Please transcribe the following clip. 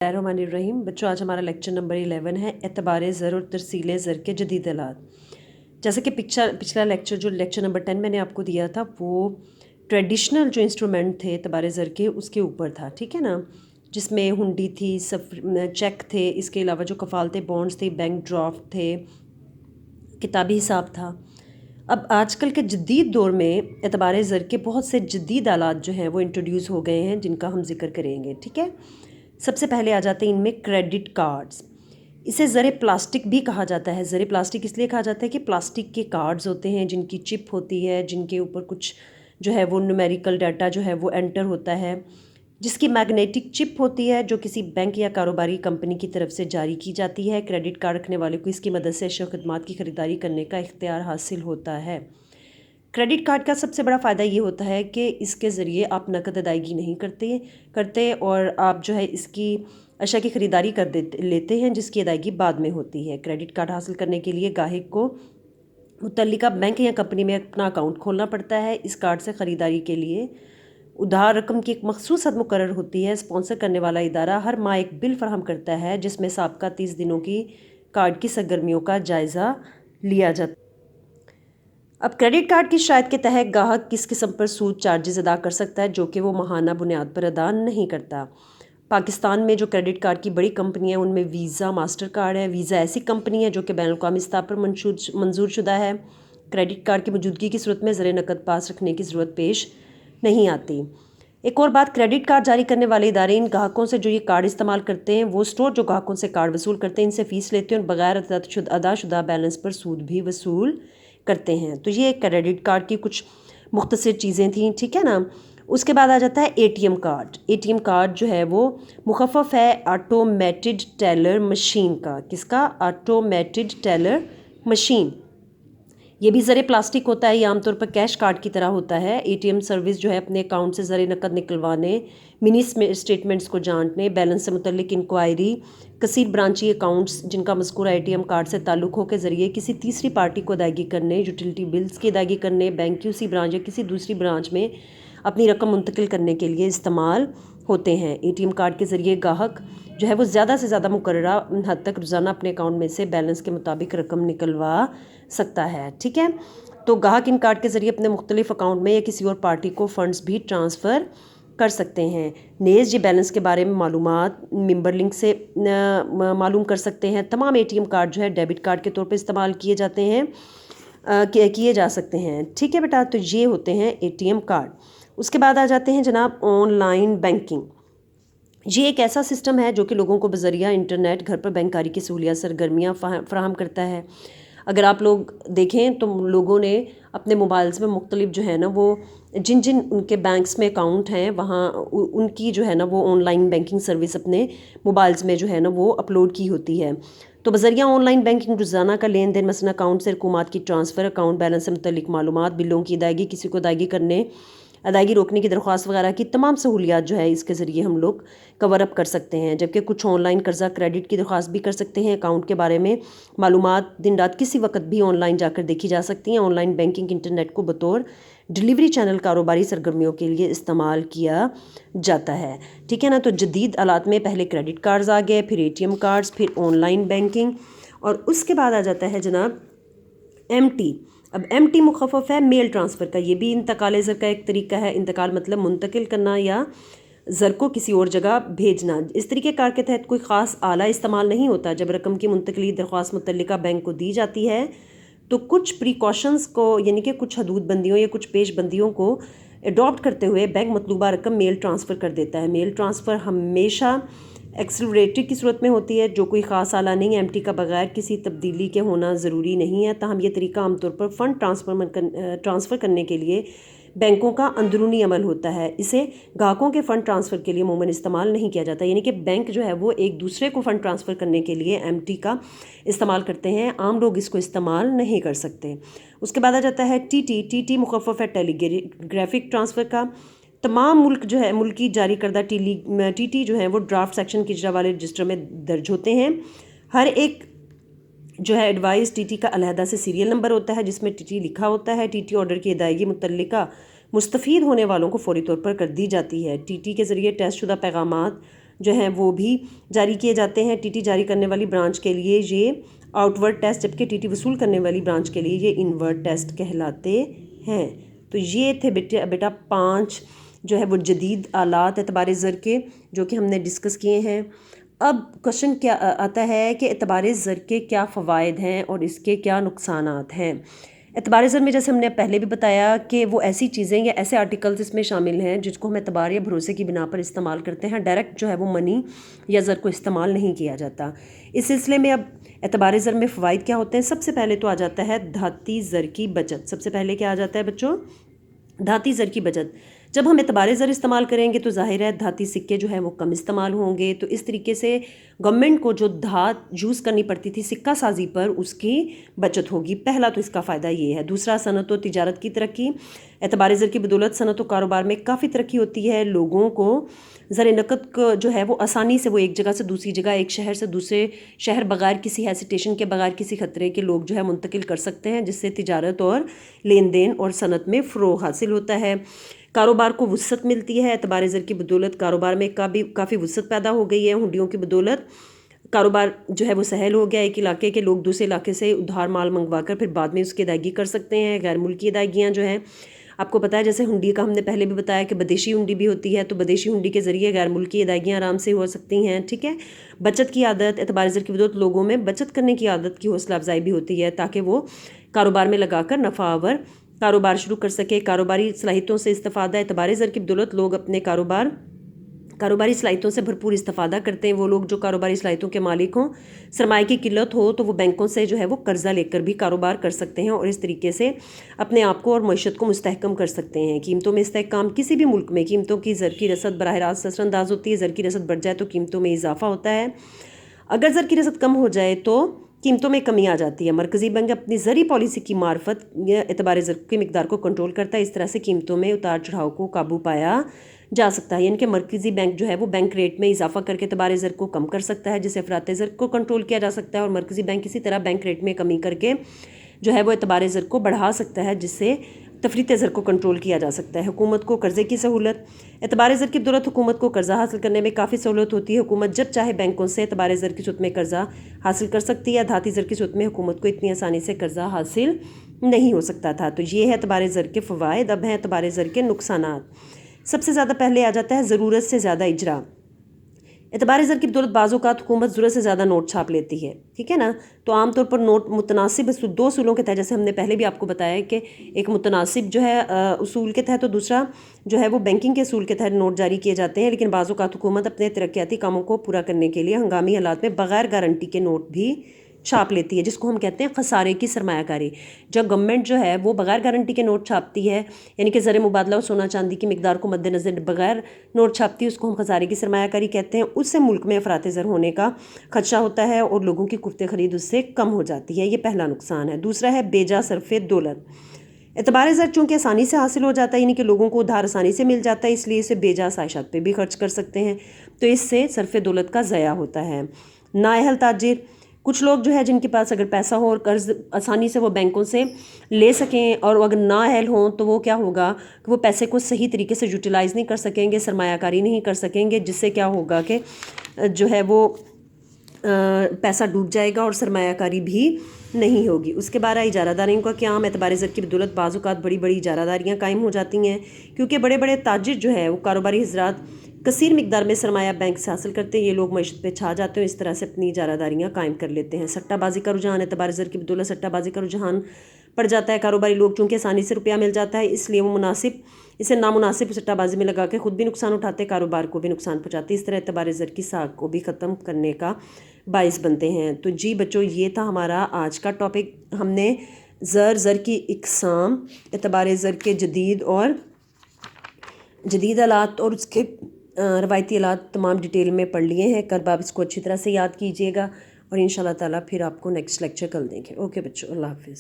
الرحیم بچوں، آج ہمارا لیکچر نمبر 11 ہے اعتبار زر اور ترسیل زر کے جدید آلات۔ جیسا کہ پچھلا لیکچر جو لیکچر نمبر 10 میں نے آپ کو دیا تھا وہ ٹریڈیشنل جو انسٹرومنٹ تھے اعتبار زر کے اس کے اوپر تھا، ٹھیک ہے نا، جس میں ہنڈی تھی، چیک تھے، اس کے علاوہ جو کفالتیں بانڈز تھے، بینک ڈرافٹ تھے، کتابی حساب تھا۔ اب آج کل کے جدید دور میں اعتبار زر کے بہت سے جدید آلات جو ہیں وہ انٹروڈیوس ہو گئے ہیں جن کا ہم ذکر کریں گے، ٹھیک ہے۔ سب سے پہلے آ جاتے ہیں ان میں کریڈٹ کارڈز۔ اسے زر پلاسٹک بھی کہا جاتا ہے۔ زر پلاسٹک اس لیے کہا جاتا ہے کہ پلاسٹک کے کارڈز ہوتے ہیں جن کی چپ ہوتی ہے، جن کے اوپر کچھ جو ہے وہ نیومیریکل ڈیٹا جو ہے وہ انٹر ہوتا ہے، جس کی میگنیٹک چپ ہوتی ہے جو کسی بینک یا کاروباری کمپنی کی طرف سے جاری کی جاتی ہے۔ کریڈٹ کارڈ رکھنے والے کو اس کی مدد سے اشیاء و خدمات کی خریداری کرنے کا اختیار حاصل ہوتا ہے۔ کریڈٹ کارڈ کا سب سے بڑا فائدہ یہ ہوتا ہے کہ اس کے ذریعے آپ نقد ادائیگی نہیں کرتے اور آپ جو ہے اس کی اشیاء کی خریداری لیتے ہیں جس کی ادائیگی بعد میں ہوتی ہے۔ کریڈٹ کارڈ حاصل کرنے کے لیے گاہک کو متعلقہ بینک یا کمپنی میں اپنا اکاؤنٹ کھولنا پڑتا ہے۔ اس کارڈ سے خریداری کے لیے ادھار رقم کی ایک مخصوص حد مقرر ہوتی ہے۔ اسپانسر کرنے والا ادارہ ہر ماہ ایک بل فراہم کرتا ہے جس میں سابقہ 30 دنوں کی کارڈ کی سرگرمیوں کا جائزہ لیا جاتا ہے۔ اب کریڈٹ کارڈ کی شرائط کے تحت گاہک کس قسم پر سود چارجز ادا کر سکتا ہے جو کہ وہ ماہانہ بنیاد پر ادا نہیں کرتا۔ پاکستان میں جو کریڈٹ کارڈ کی بڑی کمپنی ہیں ان میں ویزا ماسٹر کارڈ ہے۔ ویزا ایسی کمپنی ہے جو کہ بین الاقوامی سطح پر منظور شدہ ہے۔ کریڈٹ کارڈ کی موجودگی کی صورت میں زر نقد پاس رکھنے کی ضرورت پیش نہیں آتی۔ ایک اور بات، کریڈٹ کارڈ جاری کرنے والے ادارے ان گاہکوں سے جو یہ کارڈ استعمال کرتے ہیں، وہ اسٹور جو گاہکوں سے کارڈ وصول کرتے ہیں ان سے فیس لیتے ہیں اور بغیر ادا شدہ بیلنس پر سود بھی وصول کرتے ہیں۔ تو یہ کریڈٹ کارڈ کی کچھ مختصر چیزیں تھیں، ٹھیک ہے نا۔ اس کے بعد آ جاتا ہے A T M card. A T M card جو ہے وہ مخفف ہے آٹومیٹڈ ٹیلر مشین کا۔ کس کا؟ Automated teller machine. یہ بھی زر پلاسٹک ہوتا ہے، یہ عام طور پر کیش کارڈ کی طرح ہوتا ہے۔ اے ٹی ایم سروس جو ہے اپنے اکاؤنٹ سے زر نقد نکلوانے، منی اسٹیٹمنٹس کو جانچنے، بیلنس سے متعلق انکوائری، کثیر برانچی اکاؤنٹس جن کا مذکورہ اے ٹی ایم کارڈ سے تعلق ہو کے ذریعے کسی تیسری پارٹی کو ادائیگی کرنے، یوٹیلیٹی بلز کی ادائیگی کرنے، بینک کی اسی برانچ یا کسی دوسری برانچ میں اپنی رقم منتقل کرنے کے لیے استعمال ہوتے ہیں۔ اے ٹی ایم کارڈ کے ذریعے گاہک جو ہے وہ زیادہ سے زیادہ مقررہ حد تک روزانہ اپنے اکاؤنٹ میں سے بیلنس کے مطابق رقم نکلوا سکتا ہے، ٹھیک ہے۔ تو گاہک ان کارڈ کے ذریعے اپنے مختلف اکاؤنٹ میں یا کسی اور پارٹی کو فنڈز بھی ٹرانسفر کر سکتے ہیں۔ نیز یہ بیلنس کے بارے میں معلومات ممبر لنک سے معلوم کر سکتے ہیں۔ تمام اے ٹی ایم کارڈ جو ہے ڈیبٹ کارڈ کے طور پر استعمال کیے جا سکتے ہیں، ٹھیک ہے بیٹا۔ تو یہ ہوتے ہیں اے ٹی ایم کارڈ۔ اس کے بعد آ جاتے ہیں جناب آن لائن بینکنگ۔ یہ ایک ایسا سسٹم ہے جو کہ لوگوں کو بذریعہ انٹرنیٹ گھر پر بینک کاری کی سہولیات سرگرمیاں فراہم کرتا ہے۔ اگر آپ لوگ دیکھیں تو لوگوں نے اپنے موبائلز میں مختلف جو ہے نا وہ جن ان کے بینکس میں اکاؤنٹ ہیں وہاں ان کی جو ہے نا وہ آن لائن بینکنگ سروس اپنے موبائلز میں جو ہے نا وہ اپلوڈ کی ہوتی ہے۔ تو بذریعہ آن لائن بینکنگ روزانہ کا لین دین، مثلا اکاؤنٹ سے رقومات کی ٹرانسفر، اکاؤنٹ بیلنس سے متعلق معلومات، بلوں کی ادائیگی، کسی کو ادائیگی روکنے کی درخواست وغیرہ کی تمام سہولیات جو ہے اس کے ذریعے ہم لوگ کور اپ کر سکتے ہیں۔ جبکہ کچھ آن لائن قرضہ کریڈٹ کی درخواست بھی کر سکتے ہیں۔ اکاؤنٹ کے بارے میں معلومات دن رات کسی وقت بھی آن لائن جا کر دیکھی جا سکتی ہیں۔ آن لائن بینکنگ انٹرنیٹ کو بطور ڈیلیوری چینل کاروباری سرگرمیوں کے لیے استعمال کیا جاتا ہے، ٹھیک ہے نا۔ تو جدید آلات میں پہلے کریڈٹ کارڈز آ گئے، پھر اے ٹی ایم کارڈز، پھر آن لائن بینکنگ، اور اس کے بعد آ جاتا ہے جناب ایم ٹی۔ اب ایم ٹی مخفف ہے میل ٹرانسفر کا۔ یہ بھی انتقال زر کا ایک طریقہ ہے۔ انتقال مطلب منتقل کرنا یا زر کو کسی اور جگہ بھیجنا۔ اس طریقے کار کے تحت کوئی خاص آلہ استعمال نہیں ہوتا۔ جب رقم کی منتقلی درخواست متعلقہ بینک کو دی جاتی ہے تو کچھ پریکاشنز کو یعنی کہ کچھ حدود بندیوں یا کچھ پیش بندیوں کو اڈاپٹ کرتے ہوئے بینک مطلوبہ رقم میل ٹرانسفر کر دیتا ہے۔ میل ٹرانسفر ہمیشہ ایکسلریٹر کی صورت میں ہوتی ہے جو کوئی خاص آلہ نہیں۔ ایم ٹی کا بغیر کسی تبدیلی کے ہونا ضروری نہیں ہے، تاہم یہ طریقہ عام طور پر فنڈ ٹرانسفر کرنے کے لیے بینکوں کا اندرونی عمل ہوتا ہے۔ اسے گاہکوں کے فنڈ ٹرانسفر کے لیے عموماً استعمال نہیں کیا جاتا، یعنی کہ بینک جو ہے وہ ایک دوسرے کو فنڈ ٹرانسفر کرنے کے لیے ایم ٹی کا استعمال کرتے ہیں، عام لوگ اس کو استعمال نہیں کر سکتے۔ اس کے بعد آ جاتا ہے ٹی ٹی۔ ٹی ٹی مخفف ہے ٹیلی گرافک ٹرانسفر کا۔ تمام ملکی جاری کردہ ٹی ٹی جو ہیں وہ ڈرافٹ سیکشن کی اجرا والے رجسٹر میں درج ہوتے ہیں۔ ہر ایک جو ہے ایڈوائز ٹی ٹی کا علیحدہ سے سیریل نمبر ہوتا ہے جس میں ٹی ٹی لکھا ہوتا ہے۔ ٹی ٹی آرڈر کی ادائیگی متعلقہ مستفید ہونے والوں کو فوری طور پر کر دی جاتی ہے۔ ٹی ٹی کے ذریعے ٹیسٹ شدہ پیغامات جو ہیں وہ بھی جاری کیے جاتے ہیں. ٹی ٹی جاری کرنے والی برانچ کے لیے یہ آؤٹ ورڈ ٹیسٹ، جبکہ ٹی ٹی وصول کرنے والی برانچ کے لیے یہ ان ورڈ ٹیسٹ کہلاتے ہیں. تو یہ تھے بیٹا 5 جو ہے وہ جدید آلات اعتبار زر کے جو کہ ہم نے ڈسکس کیے ہیں. اب کوشچن کیا آتا ہے کہ اعتبار زر کے کیا فوائد ہیں اور اس کے کیا نقصانات ہیں. اعتبار زر میں جیسے ہم نے پہلے بھی بتایا کہ وہ ایسی چیزیں یا ایسے آرٹیکلز اس میں شامل ہیں جس کو ہم اعتبار یا بھروسے کی بنا پر استعمال کرتے ہیں. ڈائریکٹ جو ہے وہ منی یا زر کو استعمال نہیں کیا جاتا. اس سلسلے میں اب اعتبار زر میں فوائد کیا ہوتے ہیں. سب سے پہلے تو آ جاتا ہے دھاتی زر کی بچت. سب سے پہلے کیا آ جاتا ہے بچوں؟ دھاتی زر کی بچت. جب ہم اعتبار زر استعمال کریں گے تو ظاہر ہے دھاتی سکے جو ہیں وہ کم استعمال ہوں گے. تو اس طریقے سے گورنمنٹ کو جو دھات یوز کرنی پڑتی تھی سکہ سازی پر اس کی بچت ہوگی. پہلا تو اس کا فائدہ یہ ہے. دوسرا صنعت و تجارت کی ترقی. اعتبار زر کی بدولت صنعت و کاروبار میں کافی ترقی ہوتی ہے. لوگوں کو زر نقد کو جو ہے وہ آسانی سے وہ ایک جگہ سے دوسری جگہ، ایک شہر سے دوسرے شہر بغیر کسی ہیسیٹیشن کے، بغیر کسی خطرے کے لوگ جو ہے منتقل کر سکتے ہیں، جس سے تجارت اور لین دین اور صنعت میں فروغ حاصل ہوتا ہے. کاروبار کو وسعت ملتی ہے. اعتبار زر کی بدولت کاروبار میں کافی وسعت پیدا ہو گئی ہے. ہنڈیوں کی بدولت کاروبار جو ہے وہ سہل ہو گیا. ایک علاقے کے لوگ دوسرے علاقے سے ادھار مال منگوا کر پھر بعد میں اس کی ادائیگی کر سکتے ہیں. غیر ملکی ادائیگیاں جو ہیں آپ کو پتہ ہے، جیسے ہنڈی کا ہم نے پہلے بھی بتایا کہ بدیشی ہنڈی بھی ہوتی ہے، تو بدیشی ہنڈی کے ذریعے غیر ملکی ادائیگیاں آرام سے ہو سکتی ہیں. ٹھیک ہے. بچت کی عادت. اعتبار زر کی بدولت لوگوں میں بچت کرنے کی عادت کی حوصلہ افزائی بھی ہوتی ہے تاکہ وہ کاروبار میں لگا کر نفع آور کاروبار شروع کر سکے. کاروباری صلاحیتوں سے استفادہ. اعتبار زر کی بدولت لوگ اپنے کاروباری صلاحیتوں سے بھرپور استفادہ کرتے ہیں. وہ لوگ جو کاروباری صلاحیتوں کے مالک ہوں، سرمایہ کی قلت ہو تو وہ بینکوں سے جو ہے وہ قرضہ لے کر بھی کاروبار کر سکتے ہیں اور اس طریقے سے اپنے آپ کو اور معیشت کو مستحکم کر سکتے ہیں. قیمتوں میں استحکام. کسی بھی ملک میں قیمتوں کی زر کی رسد براہ راست اثر انداز ہوتی ہے. زر کی رسد بڑھ جائے تو قیمتوں میں اضافہ ہوتا ہے. اگر زر کی رسد کم ہو جائے تو قیمتوں میں کمی آ جاتی ہے. مرکزی بینک اپنی زرعی پالیسی کی معرفت اعتبار زر کی مقدار کو کنٹرول کرتا ہے. اس طرح سے قیمتوں میں اتار چڑھاؤ کو قابو پایا جا سکتا ہے. یعنی کہ مرکزی بینک جو ہے وہ بینک ریٹ میں اضافہ کر کے اعتبار زر کو کم کر سکتا ہے، جسے افراط زر کو کنٹرول کیا جا سکتا ہے. اور مرکزی بینک اسی طرح بینک ریٹ میں کمی کر کے جو ہے وہ اعتبار زر کو بڑھا سکتا ہے، جس سے تفریط زر کو کنٹرول کیا جا سکتا ہے. حکومت کو قرضے کی سہولت. اعتبار زر کی بدولت حکومت کو قرضہ حاصل کرنے میں کافی سہولت ہوتی ہے. حکومت جب چاہے بینکوں سے اعتبار زر کی صورت میں قرضہ حاصل کر سکتی ہے. دھاتی زر کی صورت میں حکومت کو اتنی آسانی سے قرضہ حاصل نہیں ہو سکتا تھا. تو یہ ہے اعتبار زر کے فوائد. اب ہیں اعتبار زر کے نقصانات. سب سے زیادہ پہلے آ جاتا ہے ضرورت سے زیادہ اجرا. اعتبار زر کی بدولت بعض اوقات حکومت ضرورت سے زیادہ نوٹ چھاپ لیتی ہے. ٹھیک ہے نا. تو عام طور پر نوٹ متناسب 2 اصولوں کے تحت، جیسے ہم نے پہلے بھی آپ کو بتایا کہ ایک متناسب جو ہے اصول کے تحت، اور دوسرا جو ہے وہ بینکنگ کے اصول کے تحت نوٹ جاری کیے جاتے ہیں. لیکن بعض اوقات حکومت اپنے ترقیاتی کاموں کو پورا کرنے کے لیے ہنگامی حالات میں بغیر گارنٹی کے نوٹ بھی چھاپ لیتی ہے، جس کو ہم کہتے ہیں خسارے کی سرمایہ کاری. جب گورنمنٹ جو ہے وہ بغیر گارنٹی کے نوٹ چھاپتی ہے، یعنی کہ زر مبادلہ اور سونا چاندی کی مقدار کو مد نظر بغیر نوٹ چھاپتی ہے، اس کو ہم خسارے کی سرمایہ کاری کہتے ہیں. اس سے ملک میں افراط زر ہونے کا خدشہ ہوتا ہے اور لوگوں کی قوت خرید اس سے کم ہو جاتی ہے. یہ پہلا نقصان ہے. دوسرا ہے بیجا صرف دولت. اعتبار زر چونکہ آسانی سے حاصل ہو جاتا ہے، یعنی کہ لوگوں کو ادھار آسانی سے مل جاتا ہے، اس لیے اسے بیجا خواہشات پہ بھی خرچ کر سکتے ہیں. تو اس سے صرف دولت کا ضیاع ہوتا ہے. نااہل تاجر. کچھ لوگ جو ہے جن کے پاس اگر پیسہ ہو اور قرض آسانی سے وہ بینکوں سے لے سکیں، اور اگر نااہل ہوں تو وہ کیا ہوگا کہ وہ پیسے کو صحیح طریقے سے یوٹیلائز نہیں کر سکیں گے، سرمایہ کاری نہیں کر سکیں گے، جس سے کیا ہوگا کہ جو ہے وہ پیسہ ڈوب جائے گا اور سرمایہ کاری بھی نہیں ہوگی. اس کے بعد اجارہ داریوں کا قیام. اعتبار زر کی بدولت بعض اوقات بڑی بڑی اجارہ داریاں قائم ہو جاتی ہیں، کیونکہ بڑے بڑے تاجر جو ہے وہ کاروباری حضرات کثیر مقدار میں سرمایہ بینک سے حاصل کرتے ہیں. یہ لوگ معیشت پہ چھا جاتے ہیں، اس طرح سے اپنی اجارہ داریاں قائم کر لیتے ہیں. سٹہ بازی کا رجحان. اعتبار زر کی بدولت سٹہ بازی کا رجحان پڑ جاتا ہے. کاروباری لوگ چونکہ آسانی سے روپیہ مل جاتا ہے، اس لیے وہ اسے نامناسب سٹہ بازی میں لگا کے خود بھی نقصان اٹھاتے، کاروبار کو بھی نقصان پہنچاتے. اس طرح اعتبار زر کی ساکھ کو بھی ختم کرنے کا باعث بنتے ہیں. تو جی بچوں، یہ تھا ہمارا آج کا ٹاپک. ہم نے زر کی اقسام، اعتبار زر کے جدید آلات اور اس کے روایتی آلات تمام ڈیٹیل میں پڑھ لیے ہیں. کل آپ اس کو اچھی طرح سے یاد کیجیے گا، اور انشاءاللہ تعالیٰ پھر آپ کو نیکسٹ لیکچر کل دیں گے. اوکے بچوں، اللہ حافظ.